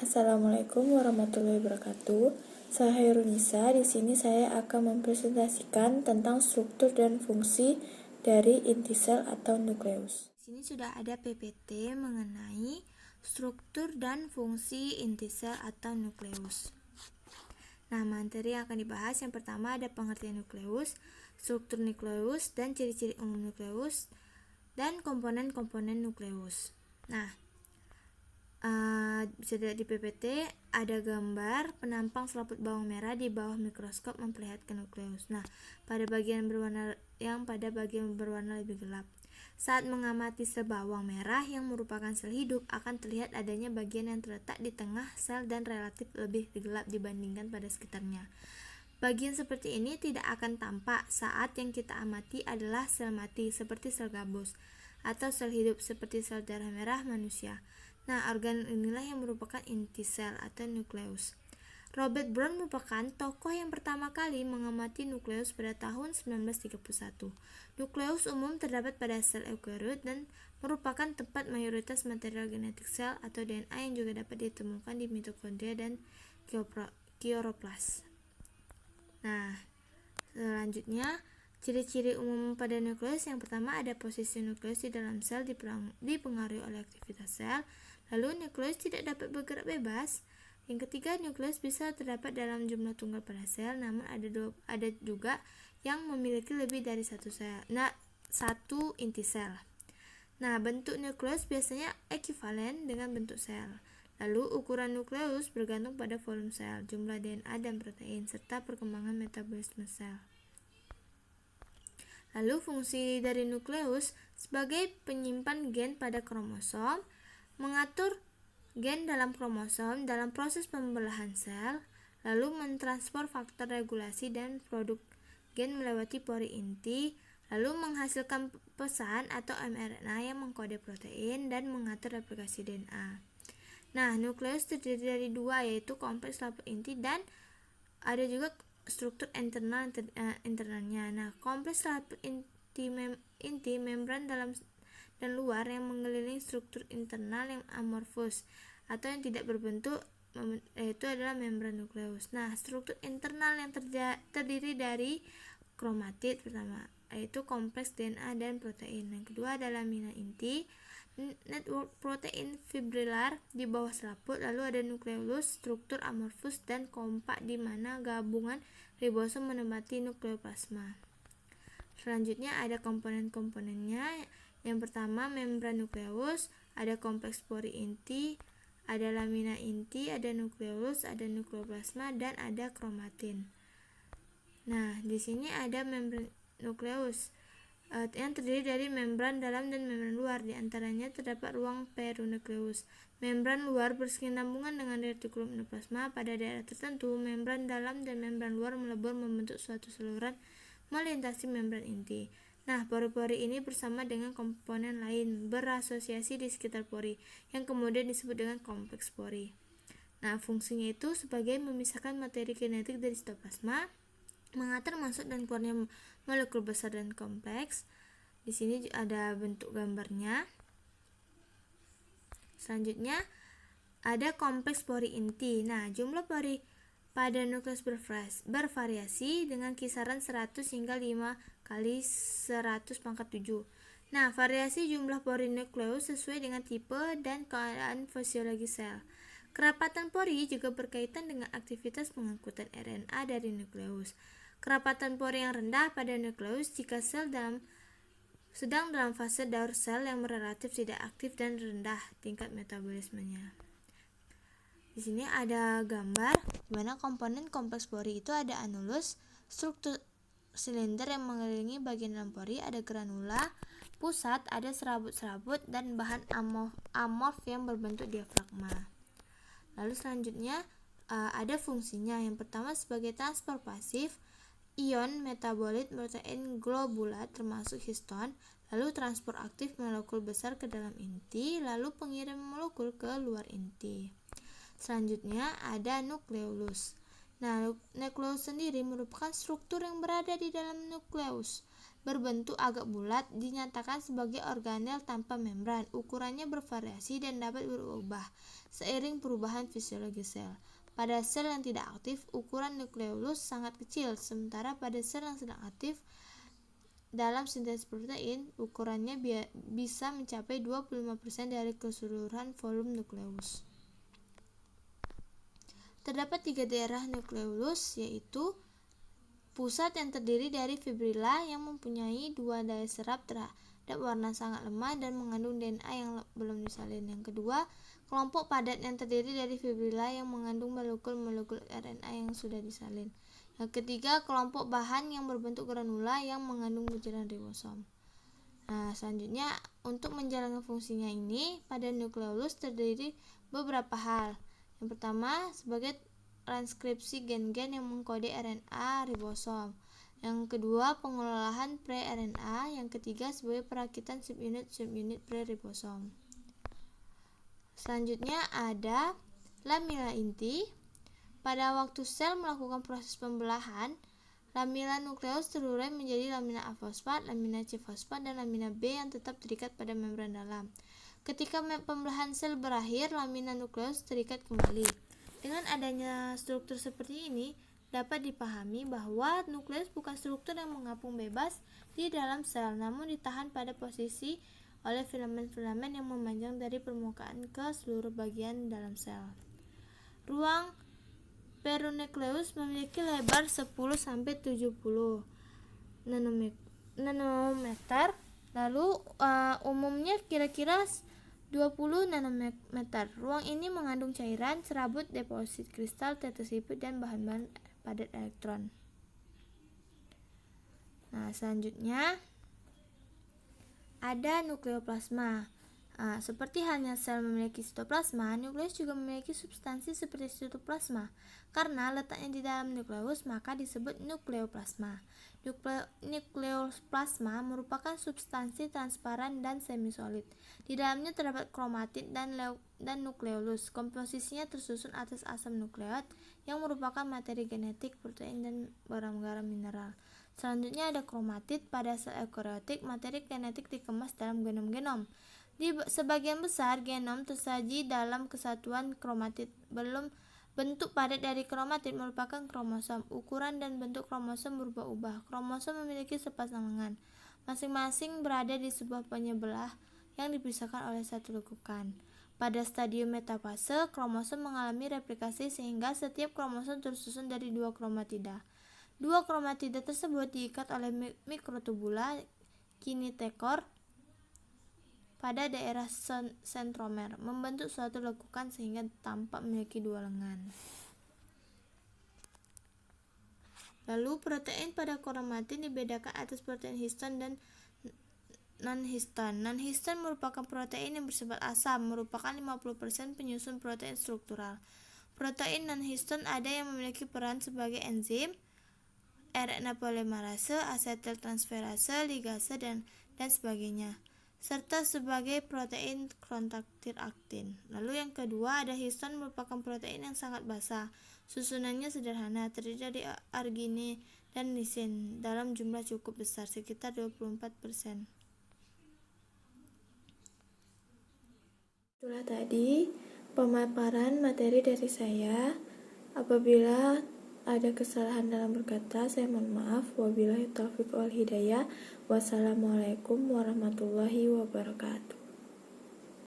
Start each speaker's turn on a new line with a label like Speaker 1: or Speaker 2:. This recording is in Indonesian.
Speaker 1: Assalamualaikum warahmatullahi wabarakatuh. Saya Hairunisa. Di sini saya akan mempresentasikan tentang struktur dan fungsi dari inti sel atau nukleus.
Speaker 2: Di sini sudah ada PPT mengenai struktur dan fungsi inti sel atau nukleus. Nah, materi yang akan dibahas yang pertama ada pengertian nukleus, struktur nukleus, dan ciri-ciri umum nukleus, dan komponen-komponen nukleus. Nah, bisa dilihat di PPT ada gambar penampang selaput bawang merah di bawah mikroskop memperlihatkan nukleus. Nah, pada bagian berwarna lebih gelap. Saat mengamati sel bawang merah yang merupakan sel hidup, akan terlihat adanya bagian yang terletak di tengah sel dan relatif lebih gelap dibandingkan pada sekitarnya. Bagian seperti ini tidak akan tampak saat yang kita amati adalah sel mati seperti sel gabus, atau sel hidup seperti sel darah merah manusia. Nah, organ inilah yang merupakan inti sel atau nukleus. Robert Brown merupakan tokoh yang pertama kali mengamati nukleus pada tahun 1931. Nukleus umum terdapat pada sel eukariot dan merupakan tempat mayoritas material genetik sel atau DNA yang juga dapat ditemukan di mitokondria dan kloroplas. Nah, selanjutnya ciri-ciri umum pada nukleus yang pertama ada posisi nukleus di dalam sel dipengaruhi oleh aktivitas sel. Lalu nukleus tidak dapat bergerak bebas. Yang ketiga, nukleus bisa terdapat dalam jumlah tunggal pada sel, namun ada juga yang memiliki lebih dari satu inti sel. Nah, bentuk nukleus biasanya ekuivalen dengan bentuk sel. Lalu ukuran nukleus bergantung pada volume sel, jumlah DNA dan protein, serta perkembangan metabolisme sel. Lalu fungsi dari nukleus sebagai penyimpan gen pada kromosom, mengatur gen dalam kromosom dalam proses pembelahan sel, lalu mentransfer faktor regulasi dan produk gen melewati pori inti, lalu menghasilkan pesan atau mRNA yang mengkode protein dan mengatur replikasi DNA. Nah, nukleus terdiri dari dua, yaitu kompleks selaput inti dan ada juga struktur internalnya. Nah, kompleks selaput inti membran dalam dan luar yang mengelilingi struktur internal yang amorfus atau yang tidak berbentuk, yaitu adalah membran nukleus. Nah, struktur internal yang terdiri dari kromatid pertama, yaitu kompleks DNA dan protein. Yang kedua adalah lamina inti, network protein fibrilar di bawah selaput. Lalu ada nukleolus, struktur amorfus dan kompak di mana gabungan ribosom menempati nukleoplasma. Selanjutnya ada komponen-komponennya. Yang pertama membran nukleus, ada kompleks pori inti, ada lamina inti, ada nukleolus, ada nukleoplasma, dan ada kromatin. Nah, di sini ada membran nukleus yang terdiri dari membran dalam dan membran luar. Di antaranya terdapat ruang perinukleus. Membran luar berkesinambungan dengan retikulum endoplasma. Pada daerah tertentu, membran dalam dan membran luar melebur membentuk suatu saluran melintasi membran inti. Nah, pori-pori ini bersama dengan komponen lain berasosiasi di sekitar pori, yang kemudian disebut dengan kompleks pori. Nah, fungsinya itu sebagai memisahkan materi genetik dari sitoplasma, mengatur masuk dan keluarnya molekul besar dan kompleks. Di sini ada bentuk gambarnya. Selanjutnya ada kompleks pori inti. Nah, jumlah pori pada nukleus bervariasi dengan kisaran 100 hingga 5 kali 100 pangkat 7. Nah, variasi jumlah pori nukleus sesuai dengan tipe dan keadaan fisiologi sel. Kerapatan pori juga berkaitan dengan aktivitas pengangkutan RNA dari nukleus. Kerapatan pori yang rendah pada nukleus jika sel sedang dalam fase daur sel yang relatif tidak aktif dan rendah tingkat metabolismenya. Di sini ada gambar di mana komponen kompleks pori itu ada anulus, struktur silinder yang mengelilingi bagian dalam pori, ada granula pusat, ada serabut-serabut dan bahan amorf yang berbentuk diafragma. Lalu selanjutnya ada fungsinya. Yang pertama sebagai transport pasif ion metabolit protein globulat termasuk histon, lalu transport aktif molekul besar ke dalam inti, lalu pengirim molekul ke luar inti. Selanjutnya ada nukleolus. Nah, nukleus sendiri merupakan struktur yang berada di dalam nukleus. berbentuk agak bulat dinyatakan sebagai organel tanpa membran. Ukurannya bervariasi dan dapat berubah seiring perubahan fisiologi sel. Pada sel yang tidak aktif, ukuran nukleolus sangat kecil, sementara pada sel yang sedang aktif dalam sintesis protein, ukurannya bisa mencapai 25% dari keseluruhan volume nukleus. Terdapat 3 daerah nukleolus, yaitu pusat yang terdiri dari fibrila yang mempunyai 2 daya serap terhadap warna sangat lemah dan mengandung DNA yang belum disalin. Yang kedua, kelompok padat yang terdiri dari fibrila yang mengandung molekul-molekul RNA yang sudah disalin. Yang ketiga, kelompok bahan yang berbentuk granula yang mengandung butiran ribosom. Nah, selanjutnya untuk menjalankan fungsinya ini, pada nukleolus terdiri beberapa hal. Yang pertama, sebagai transkripsi gen-gen yang mengkode RNA ribosom. Yang kedua, pengolahan pre-RNA. Yang ketiga, sebagai perakitan subunit pre-ribosom. Selanjutnya ada lamina inti. Pada waktu sel melakukan proses pembelahan, lamina nukleus terurai menjadi lamina A fosfat, lamina C fosfat, dan lamina B yang tetap terikat pada membran dalam. Ketika pembelahan sel berakhir, lamina nukleus terikat kembali. Dengan adanya struktur seperti ini, dapat dipahami bahwa nukleus bukan struktur yang mengapung bebas di dalam sel, namun ditahan pada posisi oleh filamen-filamen yang memanjang dari permukaan ke seluruh bagian dalam sel. Ruang peronukleus memiliki lebar 10-70 nanometer, lalu umumnya kira-kira 20 nanometer. Ruang ini mengandung cairan, serabut, deposit kristal, tetesiput, dan bahan-bahan padat elektron. Nah, selanjutnya ada nukleoplasma. Seperti halnya sel memiliki sitoplasma, nukleus juga memiliki substansi seperti sitoplasma. Karena letaknya di dalam nukleus, maka disebut nukleoplasma. Nukleoplasma merupakan substansi transparan dan semisolid. Di dalamnya terdapat kromatid dan nukleolus. Komposisinya tersusun atas asam nukleat yang merupakan materi genetik, protein, dan garam mineral. Selanjutnya ada kromatid. Pada sel eukariotik, materi genetik dikemas dalam genom-genom. Di sebagian besar, genom tersaji dalam kesatuan kromatid. Bentuk padat dari kromatid merupakan kromosom. Ukuran dan bentuk kromosom berubah-ubah. Kromosom memiliki sepasang lengan. Masing-masing berada di sebuah penyebelah yang dipisahkan oleh satu lekukan. Pada stadium metafase, kromosom mengalami replikasi sehingga setiap kromosom tersusun dari 2 kromatida. 2 kromatida tersebut diikat oleh mikrotubula kinetochore pada daerah sentromer, membentuk suatu lekukan sehingga tampak memiliki 2 lengan. Lalu protein pada kromatid dibedakan atas protein histon dan non-histon. Non-histon merupakan protein yang bersifat asam, merupakan 50% penyusun protein struktural. Protein non-histon ada yang memiliki peran sebagai enzim, RNA polimerase, asetiltransferase, ligase, dan sebagainya, serta sebagai protein kontaktif aktin. Lalu yang kedua ada histon, merupakan protein yang sangat basa. Susunannya sederhana, terdiri dari arginin dan lisin dalam jumlah cukup besar, sekitar 24%.
Speaker 1: Itulah tadi pemaparan materi dari saya. Apabila ada kesalahan dalam berkata, saya mohon maaf. Wabillahi taufiq wal hidayah. Wassalamualaikum warahmatullahi wabarakatuh.